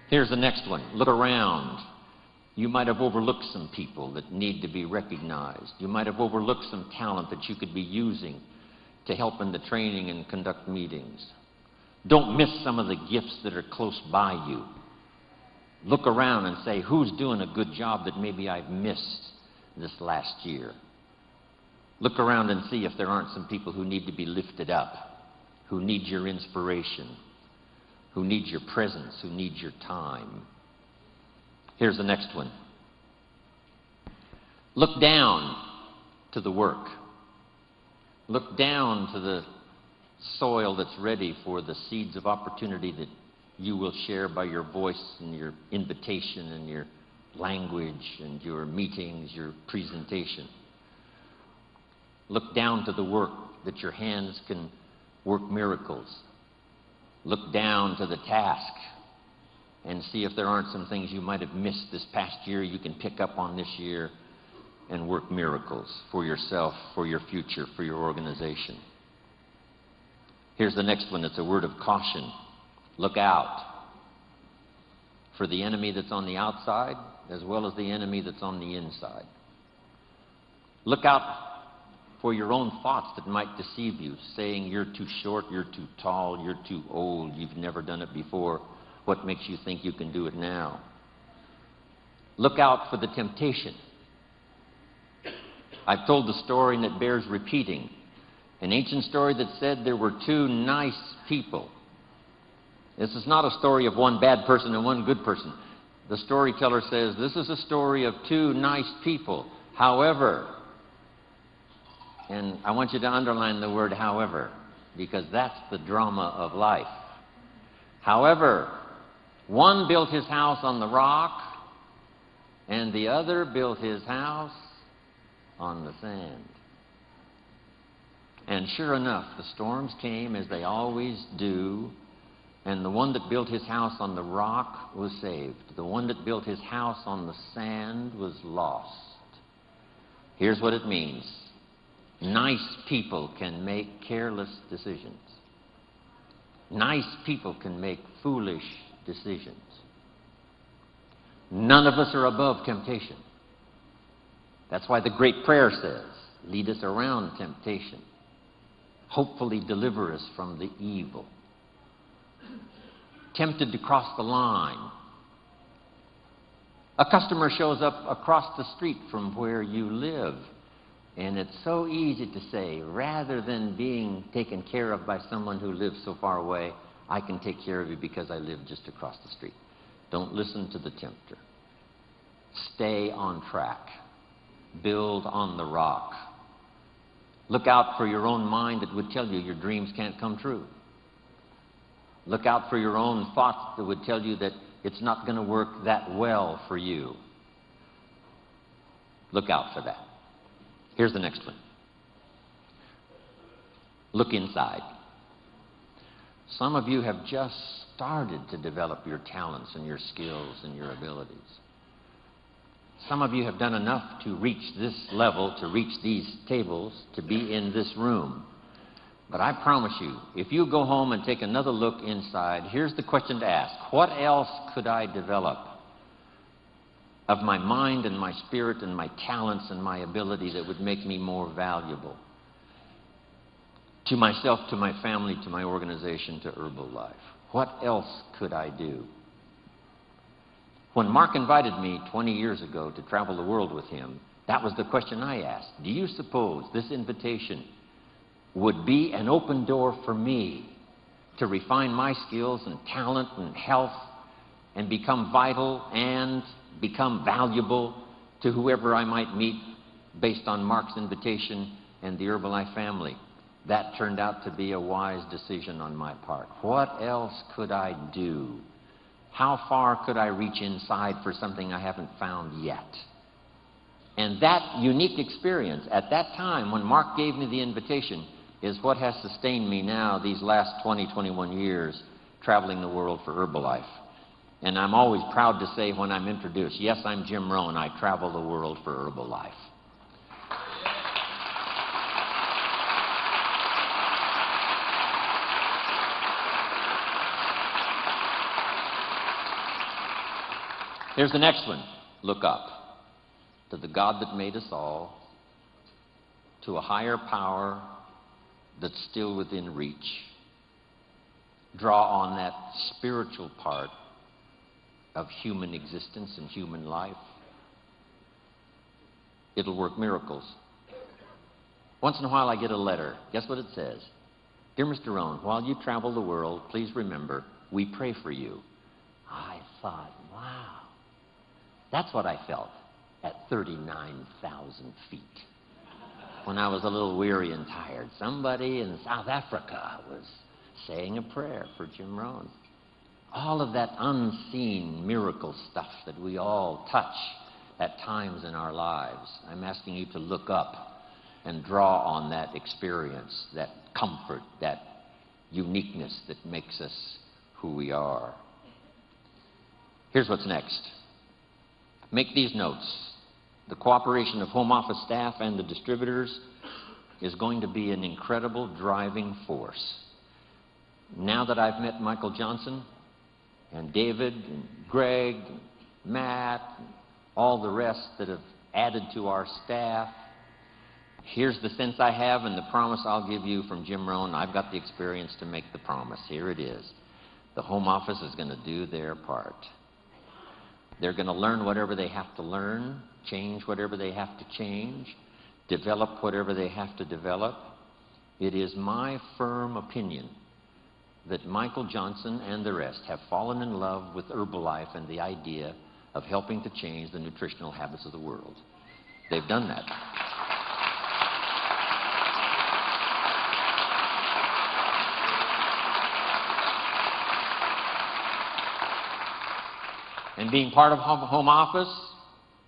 Here's the next one. Look around. You might have overlooked some people that need to be recognized. You might have overlooked some talent that you could be using to help in the training and conduct meetings. Don't miss some of the gifts that are close by you. Look around and say, who's doing a good job that maybe I've missed this last year? Look around and see if there aren't some people who need to be lifted up, who need your inspiration, who need your presence, who need your time. Here's the next one. Look down to the work. Look down to the soil that's ready for the seeds of opportunity that you will share by your voice and your invitation and your language and your meetings, your presentation. Look down to the work that your hands can work miracles. Look down to the task and see if there aren't some things you might have missed this past year you can pick up on this year and work miracles for yourself, for your future, for your organization. Here's the next one. It's a word of caution. Look out for the enemy that's on the outside as well as the enemy that's on the inside. Look out for your own thoughts that might deceive you, saying you're too short, you're too tall, you're too old, you've never done it before. What makes you think you can do it now? Look out for the temptation. I've told the story and it bears repeating. An ancient story that said there were two nice people. This is not a story of one bad person and one good person. The storyteller says this is a story of two nice people. However, and I want you to underline the word however, because that's the drama of life. However, one built his house on the rock, and the other built his house on the sand. And sure enough, the storms came as they always do, and the one that built his house on the rock was saved. The one that built his house on the sand was lost. Here's what it means. Nice people can make careless decisions. Nice people can make foolish decisions. None of us are above temptation. That's why the great prayer says, lead us around temptation. Hopefully deliver us from the evil. Tempted to cross the line. A customer shows up across the street from where you live. And it's so easy to say, rather than being taken care of by someone who lives so far away, I can take care of you because I live just across the street. Don't listen to the tempter. Stay on track. Build on the rock. Look out for your own mind that would tell you your dreams can't come true. Look out for your own thoughts that would tell you that it's not going to work that well for you. Look out for that. Here's the next one. Look inside. Some of you have just started to develop your talents and your skills and your abilities. Some of you have done enough to reach this level, to reach these tables, to be in this room. But I promise you, if you go home and take another look inside, here's the question to ask. What else could I develop of my mind and my spirit and my talents and my ability that would make me more valuable to myself, to my family, to my organization, to Herbalife? What else could I do? When Mark invited me 20 years ago to travel the world with him, that was the question I asked. Do you suppose this invitation would be an open door for me to refine my skills and talent and health and become vital and become valuable to whoever I might meet based on Mark's invitation and the Herbalife family? That turned out to be a wise decision on my part. What else could I do? How far could I reach inside for something I haven't found yet? And that unique experience at that time when Mark gave me the invitation is what has sustained me now these last 20, 21 years traveling the world for Herbalife. And I'm always proud to say when I'm introduced, yes, I'm Jim Rohn, I travel the world for Herbalife. Here's the next one. Look up to the God that made us all, to a higher power that's still within reach. Draw on that spiritual part of human existence and human life. It'll work miracles. Once in a while I get a letter. Guess what it says? Dear Mr. Rohn, while you travel the world, please remember, we pray for you. I thought, wow. That's what I felt at 39,000 feet. When I was a little weary and tired, somebody in South Africa was saying a prayer for Jim Rohn. All of that unseen miracle stuff that we all touch at times in our lives. I'm asking you to look up and draw on that experience, that comfort, that uniqueness that makes us who we are. Here's what's next. Make these notes. The cooperation of home office staff and the distributors is going to be an incredible driving force. Now that I've met Michael Johnson and David and Greg, and Matt, and all the rest that have added to our staff, here's the sense I have and the promise I'll give you from Jim Rohn. I've got the experience to make the promise. Here it is. The home office is going to do their part. They're going to learn whatever they have to learn, change whatever they have to change, develop whatever they have to develop. It is my firm opinion that Michael Johnson and the rest have fallen in love with Herbalife and the idea of helping to change the nutritional habits of the world. They've done that. And being part of home office,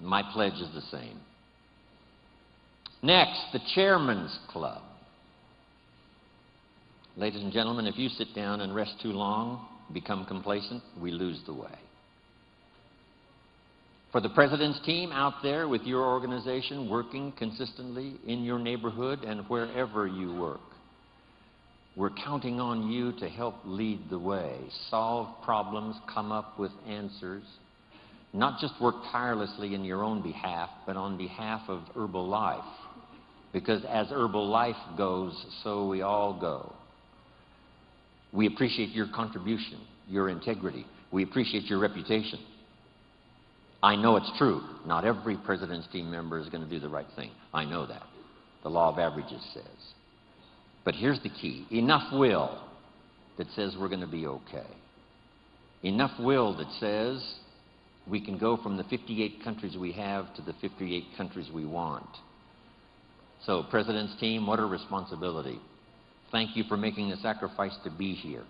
my pledge is the same. Next, the Chairman's Club. Ladies and gentlemen, if you sit down and rest too long, become complacent, we lose the way. For the President's team out there with your organization working consistently in your neighborhood and wherever you work, we're counting on you to help lead the way, solve problems, come up with answers, not just work tirelessly in your own behalf, but on behalf of Herbalife. Because as Herbalife goes, so we all go. We appreciate your contribution, your integrity. We appreciate your reputation. I know it's true. Not every President's team member is going to do the right thing. I know that. The law of averages says. But here's the key. Enough will that says we're going to be okay. Enough will that says we can go from the 58 countries we have to the 58 countries we want. So, President's team, what a responsibility. Thank you for making the sacrifice to be here.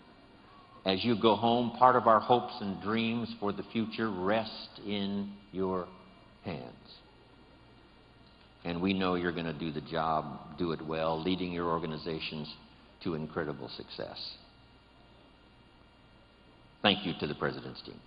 As you go home, part of our hopes and dreams for the future rest in your hands. And we know you're going to do the job, do it well, leading your organizations to incredible success. Thank you to the President's team.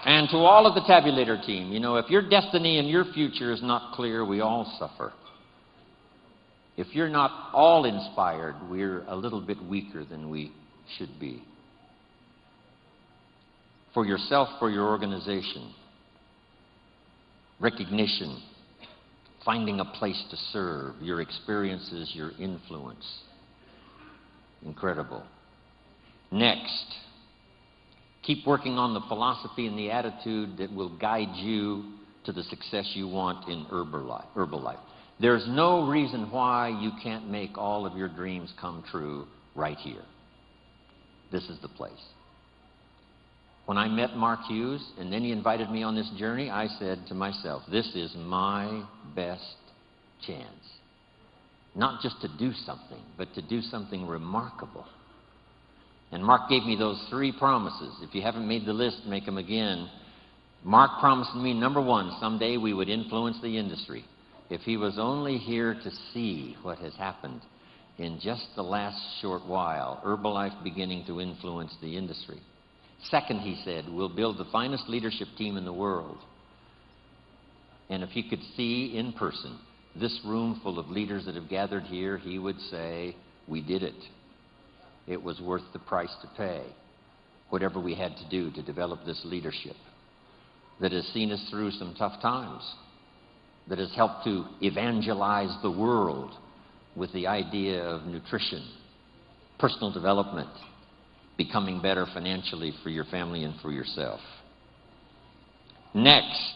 And to all of the tabulator team, you know, if your destiny and your future is not clear, we all suffer. If you're not all inspired, we're a little bit weaker than we should be. For yourself, for your organization, recognition, finding a place to serve, your experiences, your influence. Incredible. Next, keep working on the philosophy and the attitude that will guide you to the success you want in Herbalife. There's no reason why you can't make all of your dreams come true right here. This is the place. When I met Mark Hughes and then he invited me on this journey, I said to myself, this is my best chance. Not just to do something, but to do something remarkable. And Mark gave me those 3 promises. If you haven't made the list, make them again. Mark promised me, number 1, someday we would influence the industry. If he was only here to see what has happened in just the last short while, Herbalife beginning to influence the industry. Second, he said, we'll build the finest leadership team in the world. And if he could see in person this room full of leaders that have gathered here, he would say, we did it. It was worth the price to pay, whatever we had to do to develop this leadership that has seen us through some tough times, that has helped to evangelize the world with the idea of nutrition, personal development, becoming better financially for your family and for yourself. Next,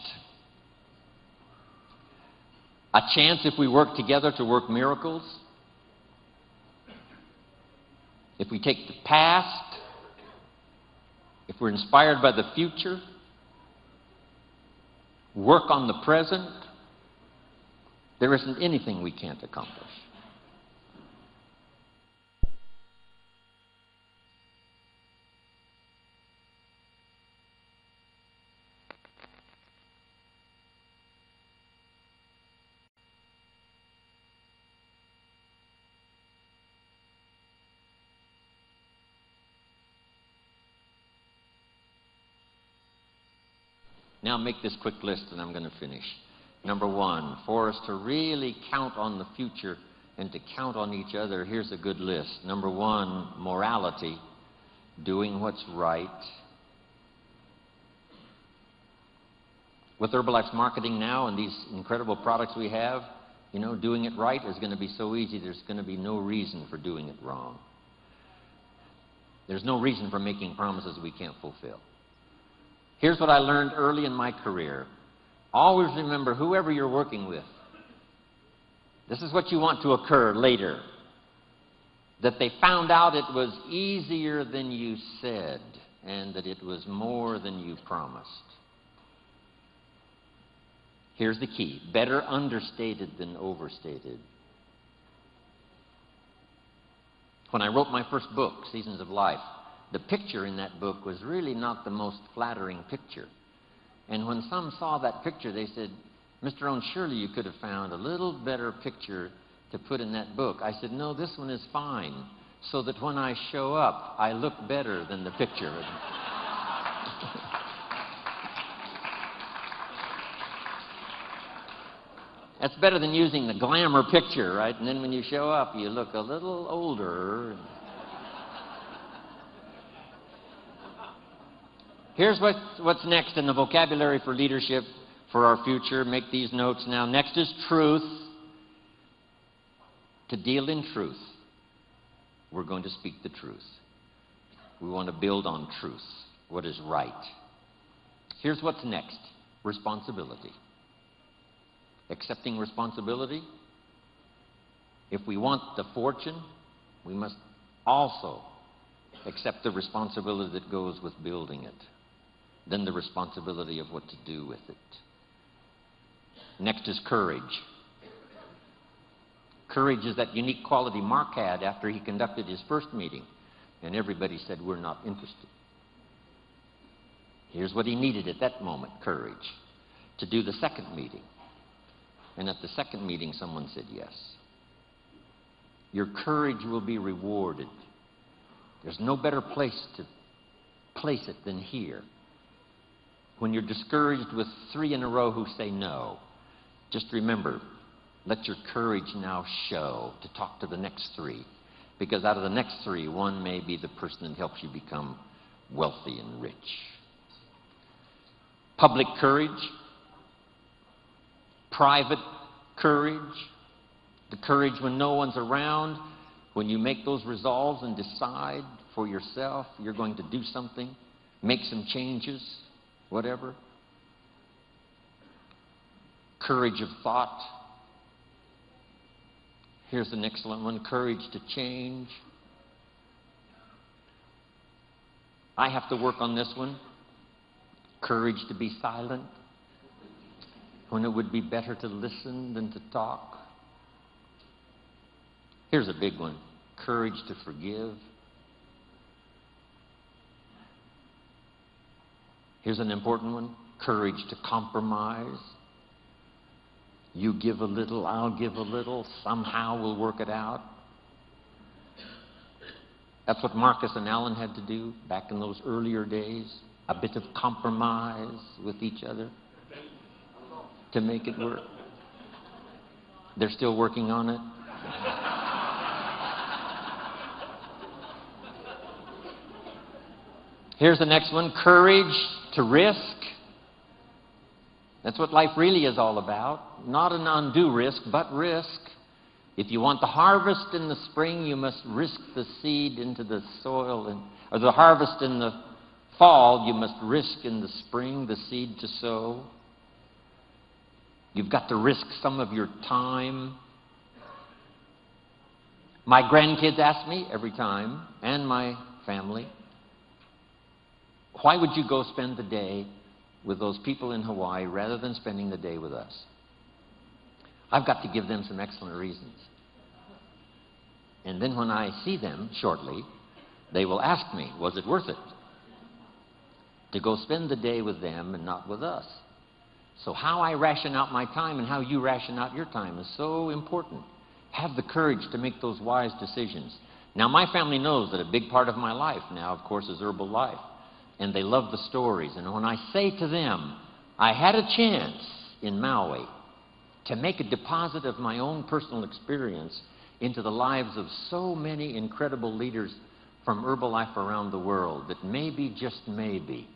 a chance if we work together to work miracles. If we take the past, if we're inspired by the future, work on the present, there isn't anything we can't accomplish. Now make this quick list and I'm going to finish. Number one, for us to really count on the future and to count on each other, here's a good list. Number one, morality, doing what's right. With Herbalife's marketing now and these incredible products we have, you know, doing it right is going to be so easy, there's going to be no reason for doing it wrong. There's no reason for making promises we can't fulfill. Here's what I learned early in my career. Always remember, whoever you're working with, this is what you want to occur later. That they found out it was easier than you said, and that it was more than you promised. Here's the key. Better understated than overstated. When I wrote my first book, Seasons of Life, the picture in that book was really not the most flattering picture. And when some saw that picture, they said, Mr. Rohn, surely you could have found a little better picture to put in that book. I said, no, this one is fine, so that when I show up, I look better than the picture. That's better than using the glamour picture, right? And then when you show up, you look a little older. Here's what's next in the vocabulary for leadership for our future. Make these notes now. Next is truth. To deal in truth, we're going to speak the truth. We want to build on truth, what is right. Here's what's next. Responsibility. Accepting responsibility. If we want the fortune, we must also accept the responsibility that goes with building it. Then the responsibility of what to do with it. Next is courage. Courage is that unique quality Mark had after he conducted his first meeting, and everybody said, we're not interested. Here's what he needed at that moment, courage. To do the second meeting. And at the second meeting, someone said yes. Your courage will be rewarded. There's no better place to place it than here. When you're discouraged with 3 in a row who say no, just remember, let your courage now show to talk to the next 3. Because out of the next 3, one may be the person that helps you become wealthy and rich. Public courage. Private courage. The courage when no one's around. When you make those resolves and decide for yourself you're going to do something, make some changes, whatever. Courage of thought. Here's an excellent one, courage to change. I have to work on this one. Courage to be silent when it would be better to listen than to talk. Here's a big one, courage to forgive. Here's an important one, courage to compromise. You give a little, I'll give a little, somehow we'll work it out. That's what Marcus and Alan had to do back in those earlier days, a bit of compromise with each other to make it work. They're still working on it. Here's the next one, courage to risk. That's what life really is all about. Not an undue risk, but risk. If you want the harvest in the spring, you must risk the seed into the soil. Or the harvest in the fall, you must risk in the spring the seed to sow. You've got to risk some of your time. My grandkids ask me every time, and my family, why would you go spend the day with those people in Hawaii rather than spending the day with us? I've got to give them some excellent reasons. And then when I see them shortly, they will ask me, was it worth it to go spend the day with them and not with us? So how I ration out my time and how you ration out your time is so important. Have the courage to make those wise decisions. Now, my family knows that a big part of my life now, of course, is Herbalife. And they love the stories. And when I say to them, I had a chance in Maui to make a deposit of my own personal experience into the lives of so many incredible leaders from Herbalife around the world, that maybe, just maybe,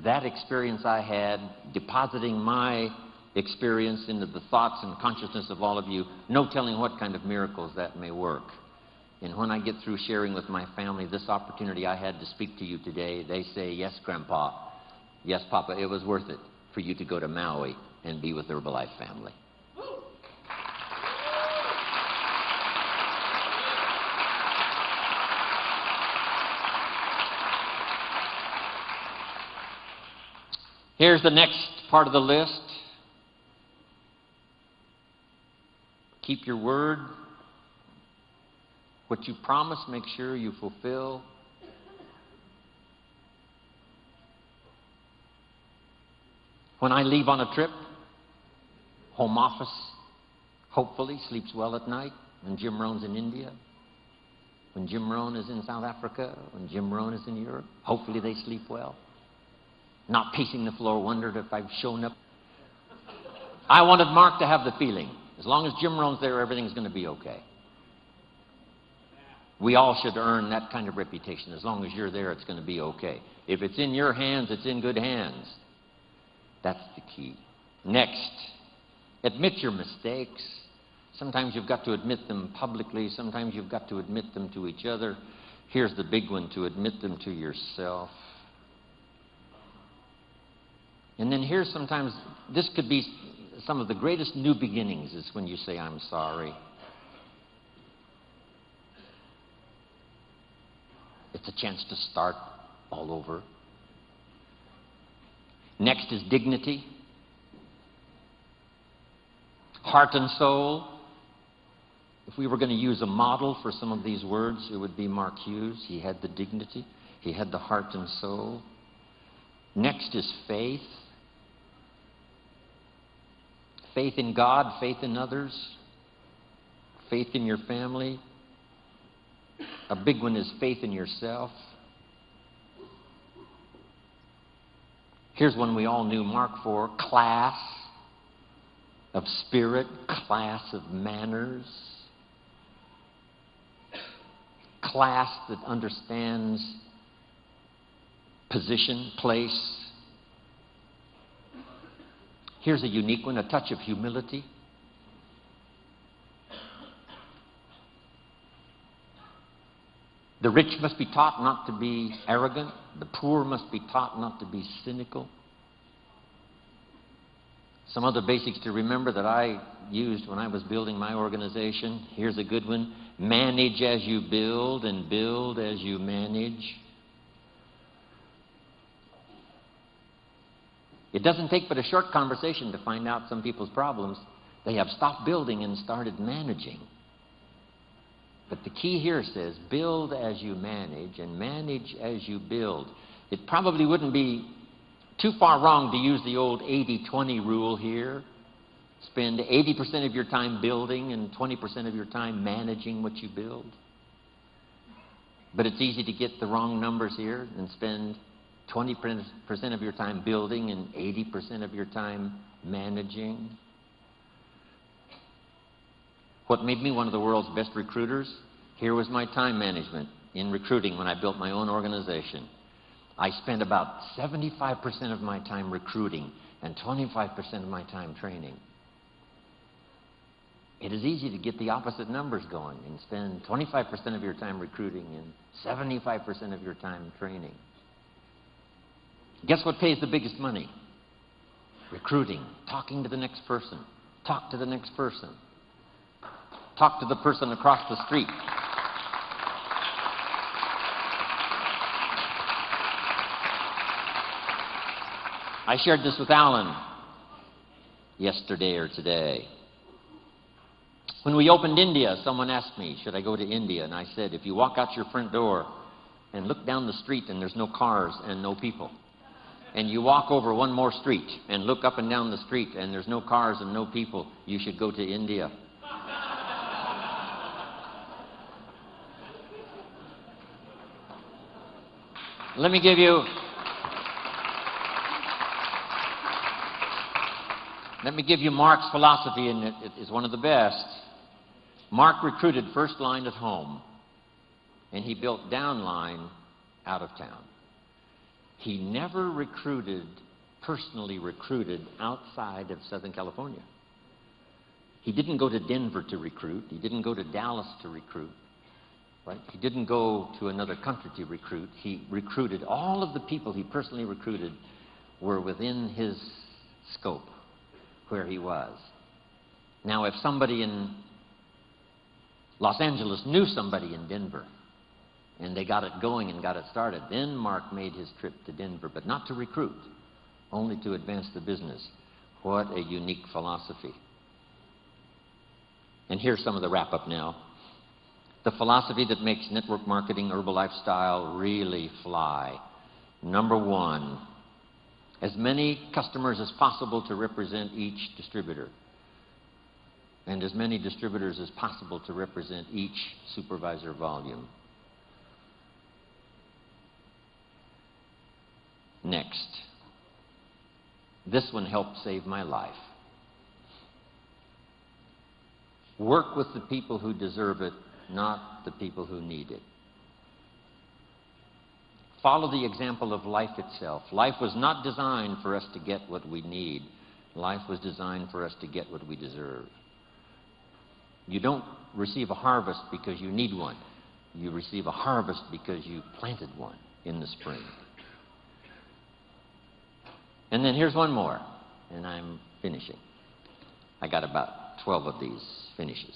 that experience I had, depositing my experience into the thoughts and consciousness of all of you, no telling what kind of miracles that may work. And when I get through sharing with my family this opportunity I had to speak to you today, they say, yes, Grandpa, yes, Papa, it was worth it for you to go to Maui and be with the Herbalife family. Here's the next part of the list. Keep your word. What you promise, make sure you fulfill. When I leave on a trip, home office hopefully sleeps well at night. When Jim Rohn's in India, when Jim Rohn is in South Africa, when Jim Rohn is in Europe, hopefully they sleep well. Not pacing the floor, wondered if I've shown up. I wanted Mark to have the feeling, as long as Jim Rohn's there, everything's going to be okay. We all should earn that kind of reputation. As long as you're there, it's going to be okay. If it's in your hands, it's in good hands. That's the key. Next, admit your mistakes. Sometimes you've got to admit them publicly. Sometimes you've got to admit them to each other. Here's the big one, to admit them to yourself. And then here's sometimes, this could be some of the greatest new beginnings, is when you say, I'm sorry. It's a chance to start all over. Next is dignity. Heart and soul. If we were going to use a model for some of these words, it would be Mark Hughes. He had the dignity. He had the heart and soul. Next is faith. Faith in God, faith in others, faith in your family. A big one is faith in yourself. Here's one we all knew Mark for, class of spirit, class of manners, class that understands position, place. Here's a unique one, a touch of humility. The rich must be taught not to be arrogant. The poor must be taught not to be cynical. Some other basics to remember that I used when I was building my organization. Here's a good one. Manage as you build and build as you manage. It doesn't take but a short conversation to find out some people's problems. They have stopped building and started managing. But the key here says, build as you manage and manage as you build. It probably wouldn't be too far wrong to use the old 80-20 rule here. Spend 80% of your time building and 20% of your time managing what you build. But it's easy to get the wrong numbers here and spend 20% of your time building and 80% of your time managing. What made me one of the world's best recruiters? Here was my time management in recruiting when I built my own organization. I spent about 75% of my time recruiting and 25% of my time training. It is easy to get the opposite numbers going and spend 25% of your time recruiting and 75% of your time training. Guess what pays the biggest money? Recruiting, talking to the next person. Talk to the next person. Talk to the person across the street. I shared this with Alan yesterday or today. When we opened India, someone asked me, should I go to India? And I said, if you walk out your front door and look down the street and there's no cars and no people, and you walk over one more street and look up and down the street and there's no cars and no people, you should go to India. Let me give you Mark's philosophy, and it is one of the best. Mark recruited first line at home, and he built downline out of town. He never personally recruited outside of Southern California. He didn't go to Denver to recruit. He didn't go to Dallas to recruit. Right? He didn't go to another country to recruit. He recruited. All of the people he personally recruited were within his scope, where he was. Now, if somebody in Los Angeles knew somebody in Denver, and they got it going and got it started, then Mark made his trip to Denver, but not to recruit, only to advance the business. What a unique philosophy. And here's some of the wrap-up now. The philosophy that makes network marketing, Herbalife style, really fly. Number one, as many customers as possible to represent each distributor, and as many distributors as possible to represent each supervisor volume. Next, this one helped save my life. Work with the people who deserve it, not the people who need it. Follow the example of life itself. Life was not designed for us to get what we need. Life was designed for us to get what we deserve. You don't receive a harvest because you need one. You receive a harvest because you planted one in the spring. And then here's one more, and I'm finishing. I got about 12 of these finishes.